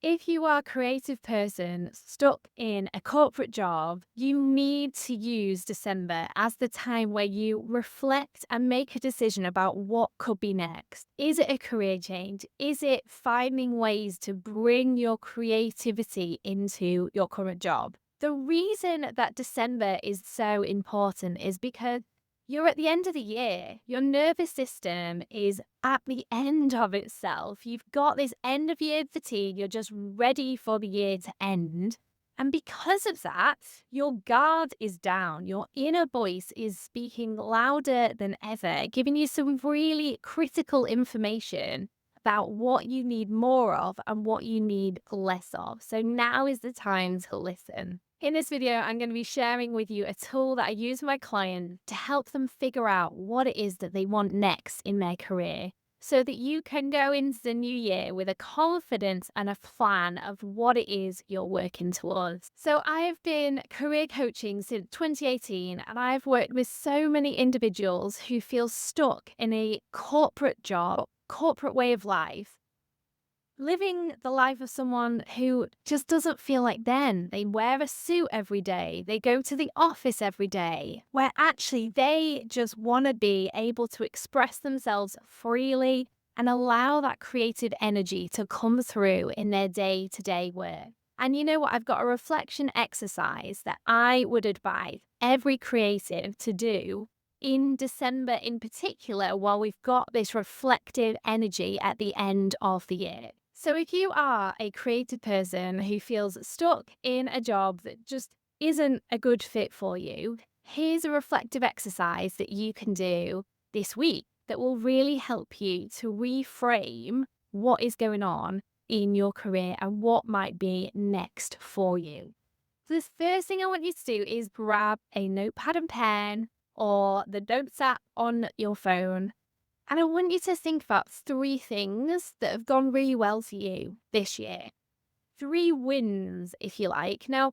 If you are a creative person stuck in a corporate job, you need to use December as the time where you reflect and make a decision about what could be next. Is it a career change? Is it finding ways to bring your creativity into your current job? The reason that December is so important is because you're at the end of the year. Your nervous system is at the end of itself. You've got this end of year fatigue. You're just ready for the year to end. And because of that, your guard is down. Your inner voice is speaking louder than ever, giving you some really critical information about what you need more of and what you need less of. So now is the time to listen. In this video, I'm going to be sharing with you a tool that I use with my clients to help them figure out what it is that they want next in their career so that you can go into the new year with a confidence and a plan of what it is you're working towards. So I've been career coaching since 2018, and I've worked with so many individuals who feel stuck in a corporate job, corporate way of life, living the life of someone who just doesn't feel like them. They wear a suit every day. They go to the office every day, where actually they just want to be able to express themselves freely and allow that creative energy to come through in their day-to-day work. And you know what? I've got a reflection exercise that I would advise every creative to do in December in particular, while we've got this reflective energy at the end of the year. So, if you are a creative person who feels stuck in a job that just isn't a good fit for you, here's a reflective exercise that you can do this week that will really help you to reframe what is going on in your career and what might be next for you. So, the first thing I want you to do is grab a notepad and pen or the notes app on your phone, and I want you to think about three things that have gone really well for you this year. Three wins, if you like. Now,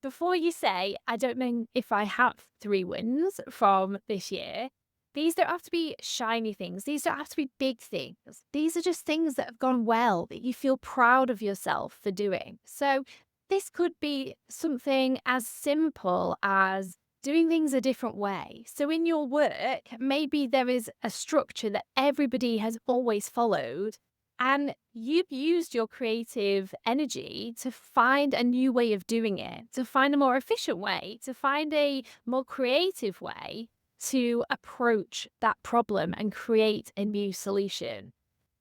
before you say, I don't know if I have three wins from this year, these don't have to be shiny things. These don't have to be big things. These are just things that have gone well, that you feel proud of yourself for doing. So, this could be something as simple as doing things a different way. So, in your work, maybe there is a structure that everybody has always followed, and you've used your creative energy to find a new way of doing it, to find a more efficient way, to find a more creative way to approach that problem and create a new solution.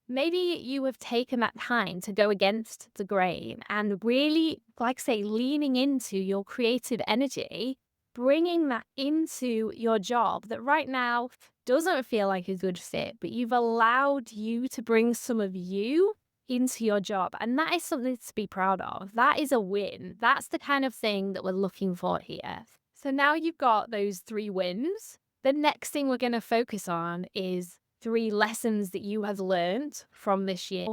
Maybe you have taken that time to go against the grain and really, like say, leaning into your creative energy, bringing that into your job that right now doesn't feel like a good fit, but you've allowed you to bring some of you into your job. And that is something to be proud of. That is a win. That's the kind of thing that we're looking for here. So now you've got those three wins. The next thing we're going to focus on is three lessons that you have learned from this year.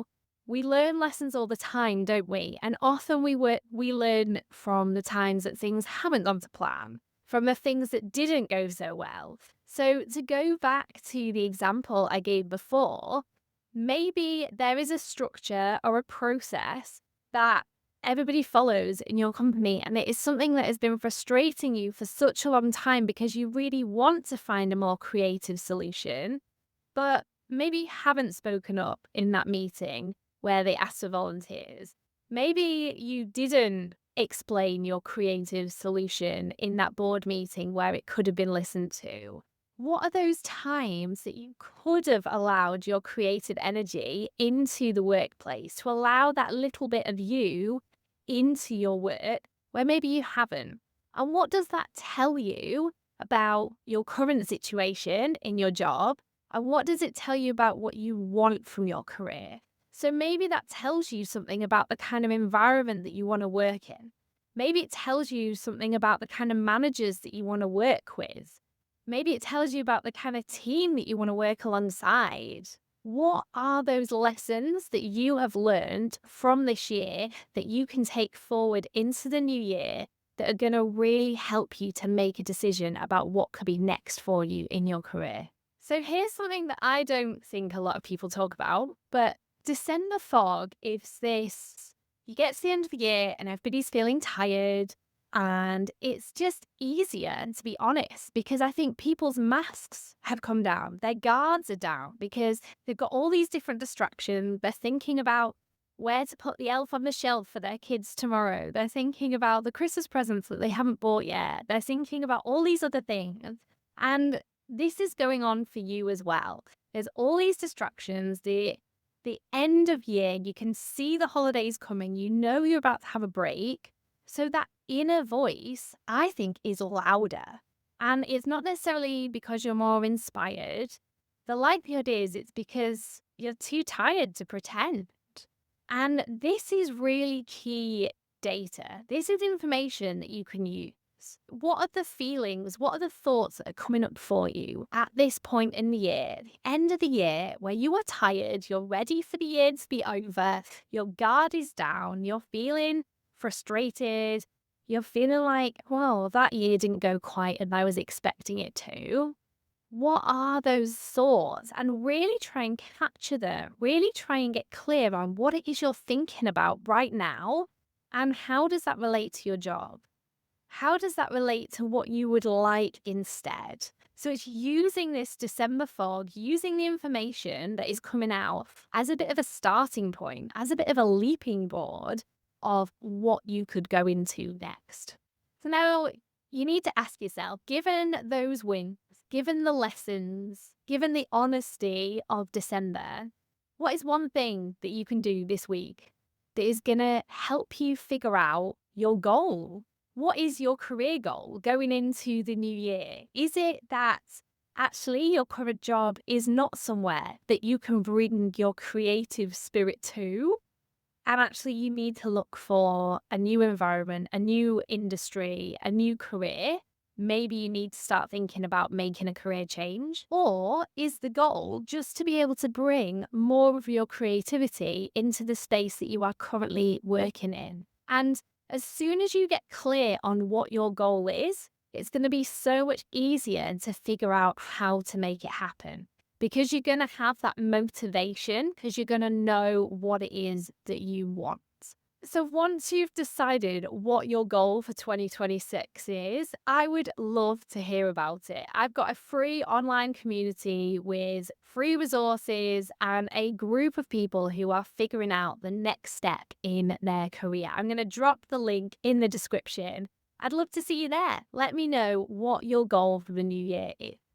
We learn lessons all the time, don't we? And often we learn from the times that things haven't gone to plan, from the things that didn't go so well. So to go back to the example I gave before, maybe there is a structure or a process that everybody follows in your company, and it is something that has been frustrating you for such a long time because you really want to find a more creative solution, but maybe you haven't spoken up in that meeting where they asked for volunteers. Maybe you didn't explain your creative solution in that board meeting where it could have been listened to. What are those times that you could have allowed your creative energy into the workplace to allow that little bit of you into your work where maybe you haven't? And what does that tell you about your current situation in your job? And what does it tell you about what you want from your career? So maybe that tells you something about the kind of environment that you want to work in. Maybe it tells you something about the kind of managers that you want to work with. Maybe it tells you about the kind of team that you want to work alongside. What are those lessons that you have learned from this year that you can take forward into the new year that are going to really help you to make a decision about what could be next for you in your career? So here's something that I don't think a lot of people talk about, but December fog is this You get to the end of the year and everybody's feeling tired. And it's just easier, to be honest, because I think people's masks have come down. Their guards are down because they've got all these different distractions. They're thinking about where to put the elf on the shelf for their kids tomorrow. They're thinking about the Christmas presents that they haven't bought yet. They're thinking about all these other things. And this is going on for you as well. There's all these distractions. The end of year, you can see the holidays coming. You know you're about to have a break. So that inner voice, I think, is louder. And it's not necessarily because you're more inspired. The likelihood is it's because you're too tired to pretend. And this is really key data. This is information that you can use. What are the feelings? What are the thoughts that are coming up for you at this point in the year, the end of the year, where you are tired, you're ready for the year to be over, your guard is down, you're feeling frustrated, you're feeling like, well, that year didn't go quite as I was expecting it to. What are those thoughts? And really try and capture them, really try and get clear on what it is you're thinking about right now and how does that relate to your job? How does that relate to what you would like instead? So it's using this December fog, using the information that is coming out as a bit of a starting point, as a bit of a leaping board of what you could go into next. So now you need to ask yourself, given those wins, given the lessons, given the honesty of December, what is one thing that you can do this week that is going to help you figure out your goal? What is your career goal going into the new year? Is it that actually your current job is not somewhere that you can bring your creative spirit to? And actually, you need to look for a new environment, a new industry, a new career. Maybe you need to start thinking about making a career change. Or is the goal just to be able to bring more of your creativity into the space that you are currently working in? And as soon as you get clear on what your goal is, it's going to be so much easier to figure out how to make it happen because you're going to have that motivation because you're going to know what it is that you want. So once you've decided what your goal for 2026 is, I would love to hear about it. I've got a free online community with free resources and a group of people who are figuring out the next step in their career. I'm going to drop the link in the description. I'd love to see you there. Let me know what your goal for the new year is.